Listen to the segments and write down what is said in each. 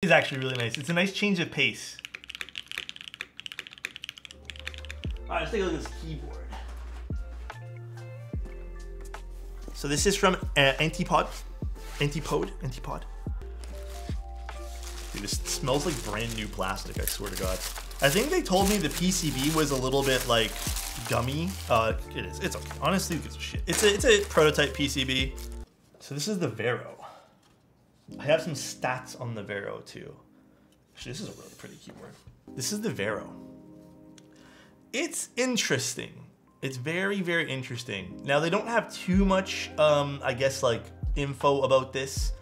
It's actually really nice. It's a nice change of pace. All right, let's take a look at this keyboard. So this is from Antipod. Dude, this smells like brand new plastic, I swear to God. I think they told me the PCB was a little bit like gummy. It is, it's okay. Honestly, who gives a shit? It's a prototype PCB. So this is the Vero. I have some stats on the Vero too. Actually, this is a really pretty keyboard. This is the Vero. It's interesting. It's very, very interesting. Now they don't have too much, I guess, like info about this,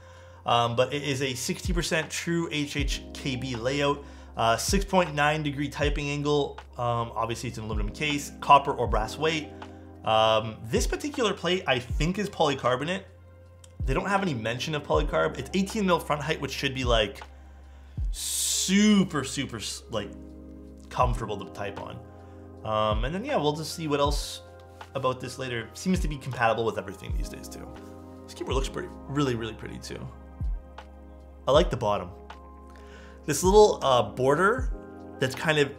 but it is a 60% true HHKB layout, 6.9 degree typing angle. Obviously it's an aluminum case, copper or brass weight. This particular plate I think is polycarbonate. They don't have any mention of polycarb. It's 18 mil front height, which should be like super, super like comfortable to type on. And then yeah, we'll just see what else about this later. Seems to be compatible with everything these days too. This keyboard looks pretty, really, really pretty too. I like the bottom. This little border that's kind of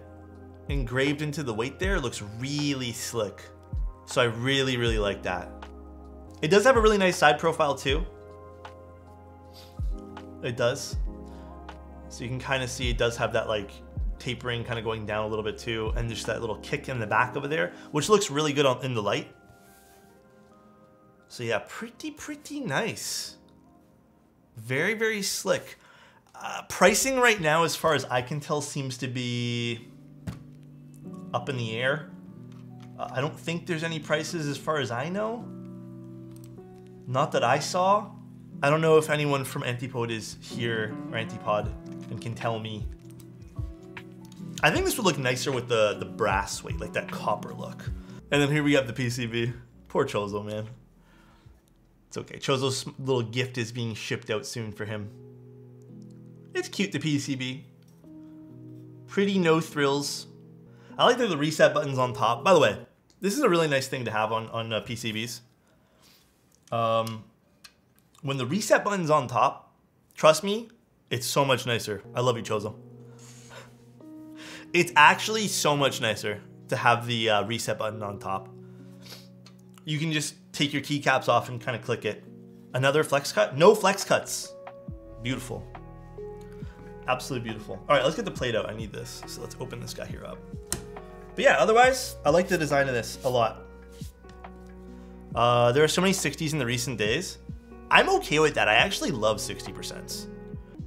engraved into the weight there looks really slick. So I really, really like that. It does have a really nice side profile too. It does. So you can kind of see it does have that like tapering kind of going down a little bit too, and just that little kick in the back over there, which looks really good in the light. So yeah, pretty nice. Very, very slick. Pricing right now, as far as I can tell, seems to be up in the air. I don't think there's any prices as far as I know. Not that I saw. I don't know if anyone from Antipod is here, or Antipod, and can tell me. I think this would look nicer with the brass weight, like that copper look. And then here we have the PCB. Poor Chozo, man. It's okay. Chozo's little gift is being shipped out soon for him. It's cute, the PCB. Pretty no thrills. I like that the reset button's on top. By the way, this is a really nice thing to have on PCBs. When the reset button's on top, trust me, it's so much nicer. I love you, Chozo. It's actually so much nicer to have the reset button on top. You can just take your keycaps off and kind of click it. Another flex cut? No flex cuts. Beautiful. Absolutely beautiful. All right, let's get the plate out. I need this. So let's open this guy here up. But yeah, otherwise, I like the design of this a lot. There are so many 60s in the recent days. I'm okay with that. I actually love 60%.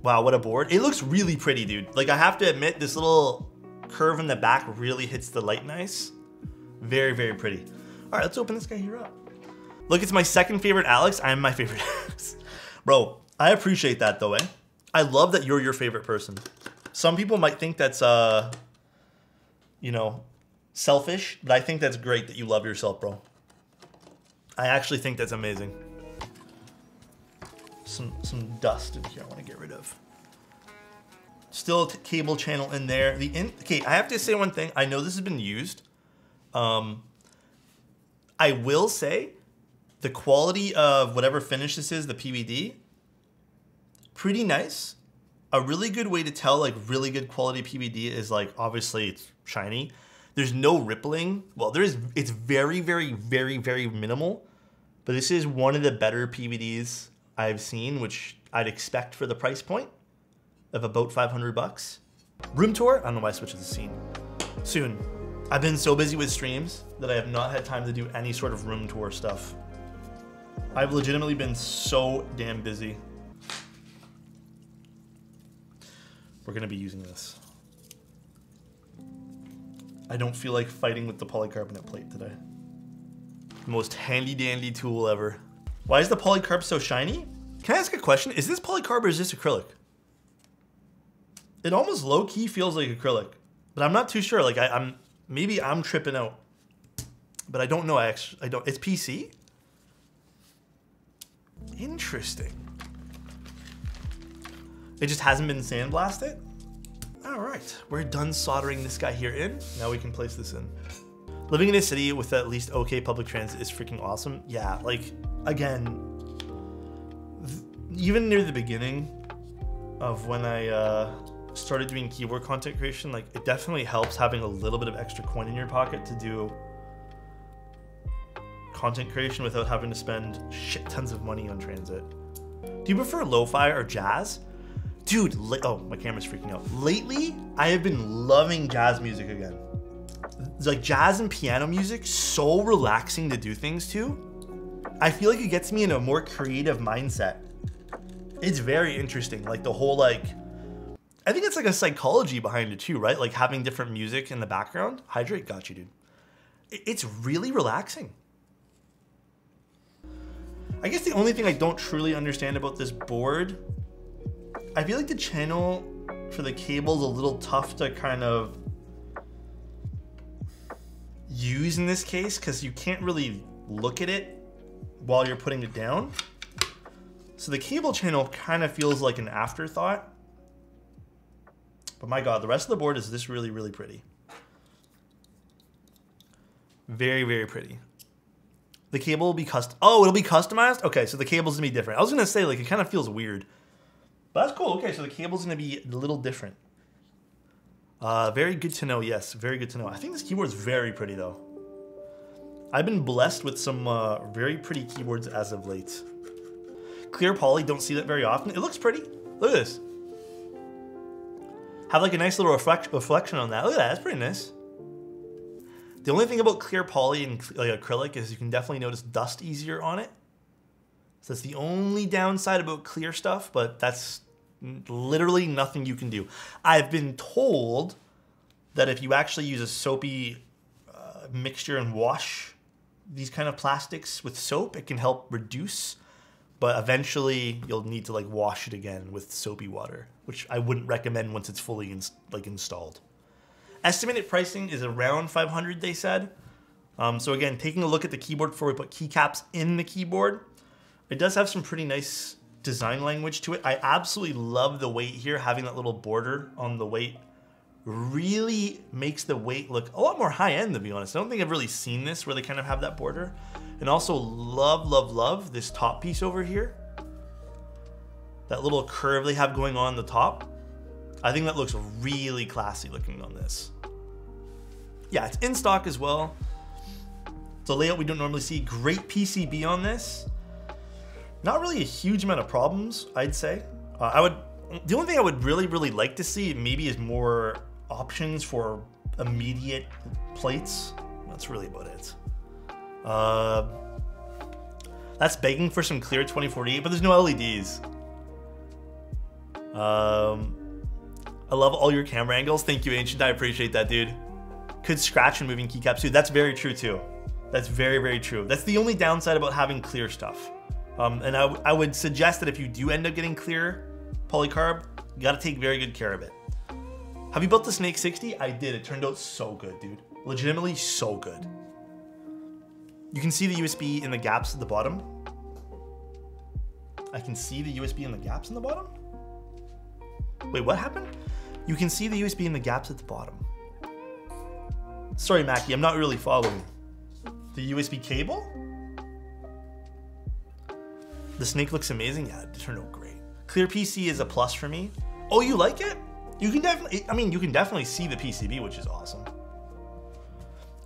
Wow, what a board. It looks really pretty, dude. Like, I have to admit, this little curve in the back really hits the light nice. Very, very pretty. All right, let's open this guy here up. Look, it's my second favorite Alex. I'm my favorite Alex. Bro, I appreciate that though, eh? I love that you're your favorite person. Some people might think that's, you know, selfish, but I think that's great that you love yourself, bro. I actually think that's amazing. Some dust in here I want to get rid of. Still a cable channel in there. Okay, I have to say one thing. I know this has been used. I will say the quality of whatever finish this is, the PVD, pretty nice. A really good way to tell like really good quality PVD is like, obviously it's shiny. There's no rippling. Well, it's very, very, very, very minimal, but this is one of the better PVDs I've seen, which I'd expect for the price point of about 500 bucks. Room tour, I don't know why I switched to the scene. Soon. I've been so busy with streams that I have not had time to do any sort of room tour stuff. I've legitimately been so damn busy. We're gonna be using this. I don't feel like fighting with the polycarbonate plate today. The most handy dandy tool ever. Why is the polycarb so shiny? Can I ask a question? Is this polycarb or is this acrylic? It almost low-key feels like acrylic, but I'm not too sure. Like maybe I'm tripping out, but I don't know. I don't. It's PC. Interesting. It just hasn't been sandblasted. All right, we're done soldering this guy here in. Now we can place this in. Living in a city with at least okay public transit is freaking awesome. Yeah, like again, even near the beginning, of when I started doing keyboard content creation. Like, it definitely helps having a little bit of extra coin in your pocket to do content creation without having to spend shit tons of money on transit. Do you prefer lo-fi or jazz? Dude, oh, my camera's freaking out. Lately, I have been loving jazz music again. It's like jazz and piano music, so relaxing to do things to. I feel like it gets me in a more creative mindset. It's very interesting. Like the whole like, I think it's like a psychology behind it too, right? Like having different music in the background. Hydrate, got you, dude. It's really relaxing. I guess the only thing I don't truly understand about this board, I feel like the channel for the cable is a little tough to kind of use in this case because you can't really look at it while you're putting it down. So the cable channel kind of feels like an afterthought. But my God, the rest of the board is this really, really pretty. Very, very pretty. The cable will be oh, it'll be customized? Okay, so the cable's gonna be different. I was gonna say, like, it kind of feels weird. But that's cool. Okay, so the cable's gonna be a little different. Very good to know, yes. Very good to know. I think this keyboard is very pretty, though. I've been blessed with some very pretty keyboards as of late. Clear poly, don't see that very often. It looks pretty. Look at this. Have like a nice little reflection on that. Look at that, that's pretty nice. The only thing about clear poly and like acrylic is you can definitely notice dust easier on it. So that's the only downside about clear stuff, but that's literally nothing you can do. I've been told that if you actually use a soapy mixture and wash these kind of plastics with soap, it can help reduce, but eventually you'll need to like wash it again with soapy water, which I wouldn't recommend once it's fully installed. Estimated pricing is around 500, they said. So again, taking a look at the keyboard before we put keycaps in the keyboard, it does have some pretty nice design language to it. I absolutely love the weight here. Having that little border on the weight really makes the weight look a lot more high-end, to be honest. I don't think I've really seen this where they kind of have that border. And also love, love, love this top piece over here. That little curve they have going on the top. I think that looks really classy looking on this. Yeah, it's in stock as well. It's a layout we don't normally see. Great PCB on this. Not really a huge amount of problems, I'd say. The only thing I would really, really like to see maybe is more options for immediate plates. That's really about it. That's begging for some clear 2048, but there's no LEDs. I love all your camera angles. Thank you, Ancient. I appreciate that, dude. Could scratch and moving keycaps too. That's very true too. That's very, very true. That's the only downside about having clear stuff. And I would suggest that if you do end up getting clear polycarb, you gotta take very good care of it. Have you built the Snake 60? I did. It turned out so good, dude. Legitimately so good. You can see the USB in the gaps at the bottom. I can see the USB in the gaps in the bottom? Wait, what happened? You can see the USB in the gaps at the bottom. Sorry, Mackie, I'm not really following. The USB cable? The Snake looks amazing. Yeah, it turned out great. Clear PC is a plus for me. Oh, you like it? You can definitely, I mean, you can definitely see the PCB, which is awesome.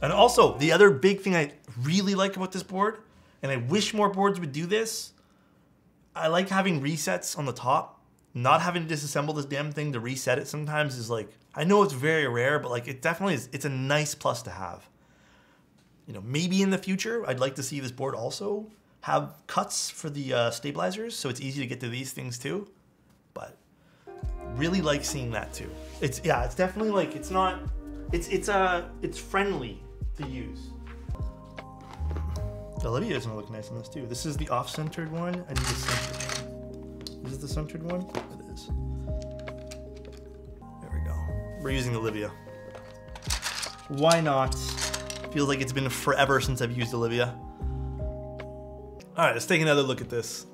And also, the other big thing I really like about this board, and I wish more boards would do this, I like having resets on the top. Not having to disassemble this damn thing to reset it sometimes is like, I know it's very rare, but like it definitely is, it's a nice plus to have. You know, maybe in the future, I'd like to see this board also have cuts for the stabilizers, so it's easy to get to these things too. But really like seeing that too. It's definitely like, it's not, it's friendly to use. Olivia doesn't look nice on this too. This is the off-centered one. I need the centered one. Is this the centered one? It is. There we go. We're using Olivia. Why not? Feels like it's been forever since I've used Olivia. All right, let's take another look at this.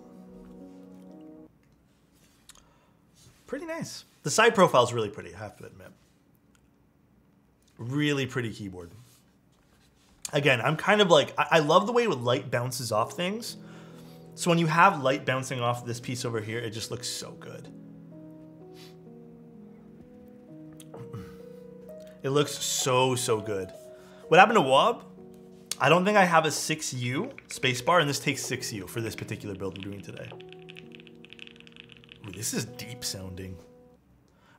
Pretty nice. The side profile is really pretty, I have to admit. Really pretty keyboard. Again, I'm kind of like, I love the way light bounces off things. So when you have light bouncing off this piece over here, it just looks so good. It looks so, so good. What happened to Wob? I don't think I have a 6U spacebar, and this takes 6U for this particular build we're doing today. Ooh, this is deep sounding.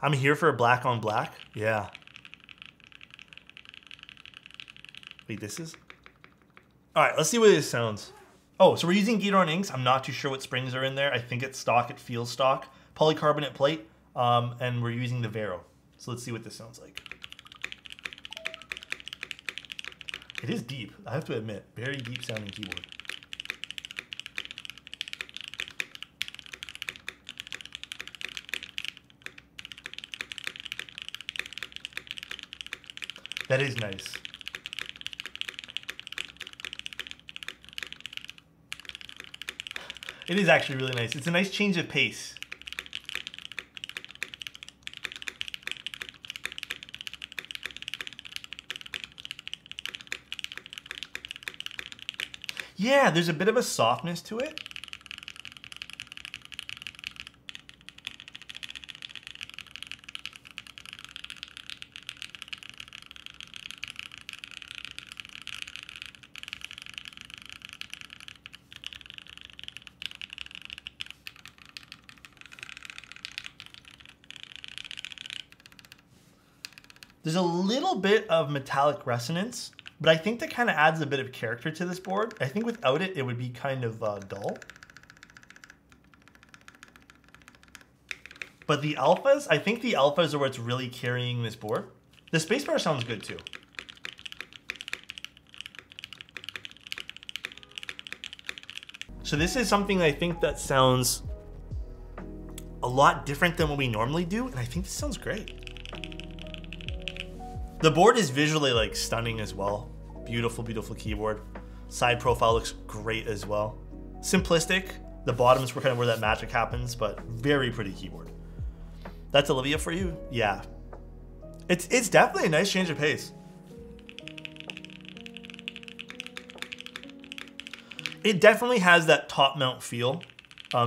I'm here for a black on black. Yeah. Wait, this is? All right, let's see what this sounds. Oh, so we're using Gateron inks. I'm not too sure what springs are in there. I think it's stock. It feels stock. Polycarbonate plate, and we're using the Vero. So let's see what this sounds like. It is deep, I have to admit. Very deep sounding keyboard. That is nice. It is actually really nice. It's a nice change of pace. Yeah, there's a bit of a softness to it. There's a little bit of metallic resonance, but I think that kind of adds a bit of character to this board. I think without it, it would be kind of dull. But the alphas, I think the alphas are what's really carrying this board. The spacebar sounds good too. So this is something I think that sounds a lot different than what we normally do, and I think this sounds great. The board is visually like stunning as well. Beautiful, beautiful keyboard. Side profile looks great as well. Simplistic. The bottoms were kind of where that magic happens, but very pretty keyboard. That's Olivia for you? Yeah. It's definitely a nice change of pace. It definitely has that top mount feel.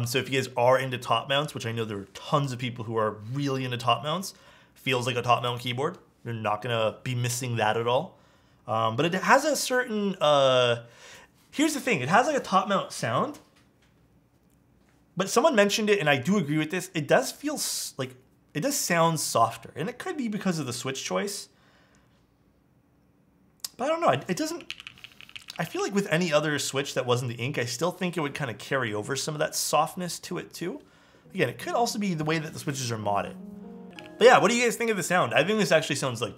So if you guys are into top mounts, which I know there are tons of people who are really into top mounts, feels like a top mount keyboard. You're not gonna be missing that at all. But it has a certain, here's the thing, it has like a top mount sound, but someone mentioned it and I do agree with this. It does feel like, it does sound softer, and it could be because of the switch choice. But I don't know, it doesn't, I feel like with any other switch that wasn't the ink, I still think it would kind of carry over some of that softness to it too. Again, it could also be the way that the switches are modded. But yeah, what do you guys think of the sound? I think this actually sounds like,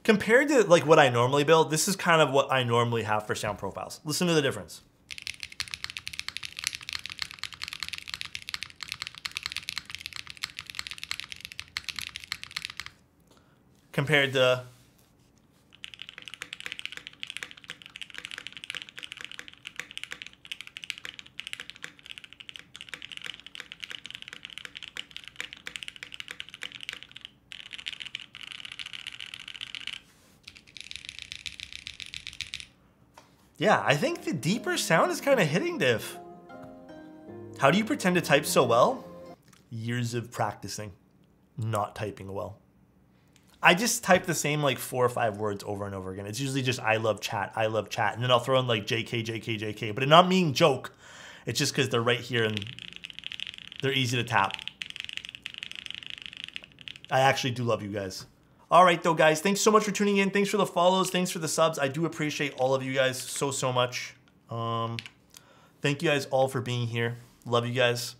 compared to like what I normally build, this is kind of what I normally have for sound profiles. Listen to the difference. Compared to yeah, I think the deeper sound is kind of hitting diff. How do you pretend to type so well? Years of practicing, not typing well. I just type the same like 4 or 5 words over and over again. It's usually just I love chat, and then I'll throw in like JK, JK, JK, but it not meaning joke. It's just because they're right here and they're easy to tap. I actually do love you guys. All right, though, guys, thanks so much for tuning in. Thanks for the follows. Thanks for the subs. I do appreciate all of you guys so, so much. Thank you guys all for being here. Love you guys.